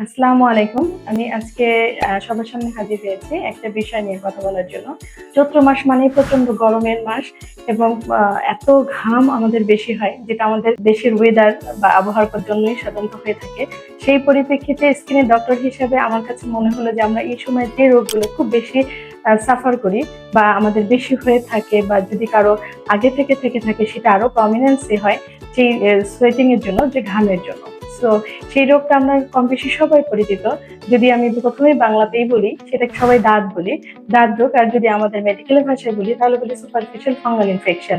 আসসালামু আলাইকুম। আমি আজকে সবার সামনে হাজির হয়েছি একটা বিষয় নিয়ে কথা বলার জন্য। চৈত্র মাস মানেই প্রচন্ড গরমের মাস এবং এত ঘাম আমাদের বেশি হয়, যেটা আমাদের দেশের ওয়েদার বা আবহাওয়ার জন্যই সাধারণত হয়ে থাকে। সেই পরিপ্রেক্ষিতে স্কিনের ডক্টর হিসেবে আমার কাছে মনে হলো যে আমরা এই সময় যে রোগগুলো খুব বেশি সাফার করি বা আমাদের বেশি হয়ে থাকে, বা যদি কারো আগে থেকে থাকে সেটা আরো প্রমিনেন্সি হয় সেই সোয়েটিং এর জন্য, যে ঘামের জন্য। সো সেই রোগটা আমরা কম বেশি সবাই পরিচিত। যদি আমি প্রথমেই বাংলাতেই বলি, সেটাকে সবাই দাঁত বলি, দাঁত রোগ। আর যদি আমাদের মেডিকেলের ভাষায় বলি তাহলে বলি সুপারফিশিয়াল ফাঙ্গাল ইনফেকশন,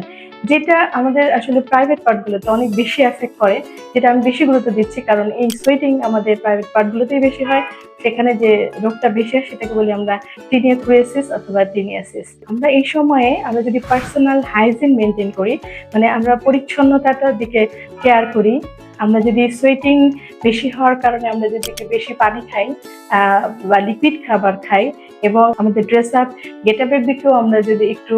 যেটা আমাদের আসলে প্রাইভেট পার্ট গুলোতে অনেক বেশি এফেক্ট করে। যেটা আমি বেশি গুরুত্ব দিচ্ছি, কারণ এই সোয়েটিং আমাদের প্রাইভেট পার্ট গুলোতেই বেশি হয়। সেখানে যে রোগটা বেশি হয় সেটাকে বলি আমরা টিনিয়াক্রিয়াসিস অথবা টিনিয়াসিস। আমরা এই সময়ে আমরা যদি পার্সোনাল হাইজিন মেনটেন করি, মানে আমরা পরিচ্ছন্নতাটার দিকে কেয়ার করি, আমরা যদি সোয়েটিং বেশি হওয়ার কারণে আমরা যদি একটু বেশি পানি খাই বা লিকুইড খাবার খাই, এবং আমাদের ড্রেস আপ গেট আপের দিকেও আমরা যদি একটু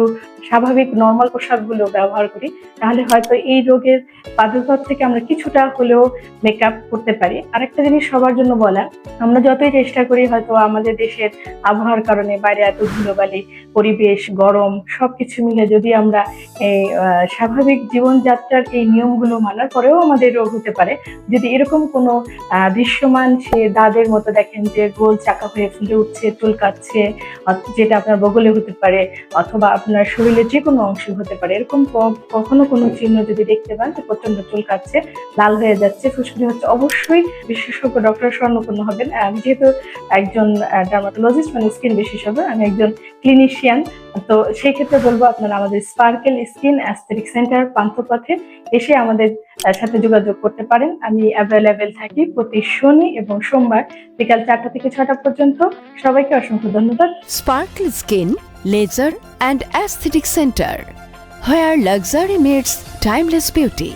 স্বাভাবিক নর্মাল পোশাকগুলো ব্যবহার করি, তাহলে হয়তো এই রোগের প্রাদুর্ভাব থেকে আমরা কিছুটা হলেও মেকআপ করতে পারি। আরেকটা জিনিস সবার জন্য বলা, আমরা যতই চেষ্টা করি হয়তো আমাদের দেশের আবহাওয়ার কারণে বাইরে এত ধুলোবালি, পরিবেশ গরম, সবকিছু মিলে যদি আমরা এই স্বাভাবিক জীবনযাত্রার এই নিয়মগুলো মানার পরেও আমাদের রোগ হতে পারে। যদি এরকম কোনো দৃশ্যমান সে দাঁতের মতো দেখেন যে গোল চাকা হয়ে ফুলে উঠছে, চুলকাচ্ছে, যেটা আপনার বগলে হতে পারে অথবা আপনার শরীরের যে কোনো অংশ হতে পারে, এরকম কখনো কোনো চিহ্ন যদি দেখতে পান যে প্রচন্ড চুলকাচ্ছে, লাল হয়ে যাচ্ছে, ফুসকুড়ি হচ্ছে, অবশ্যই বিশেষজ্ঞ ডক্টরের শরণাপন্ন হবেন। আমি যেহেতু একজন ডার্মাটোলজিস্ট, মানে স্কিন বিশেষজ্ঞ, আমি একজন ক্লিনিশিয়ান। তো সেই ক্ষেত্রে বলবো আপনারা আমাদের স্পার্কেল স্কিন অ্যাস্থেটিক সেন্টার পান্থপথে এসে আমাদের সাথে যোগাযোগ করতে পারেন। আমি অ্যাভেলেবেল থাকি প্রতি শনি এবং সোমবার বিকাল 4টা থেকে 6টা পর্যন্ত। সবাইকে অসংখ্য ধন্যবাদ। Sparkle Skin, Laser and Aesthetic Center, where luxury meets timeless beauty.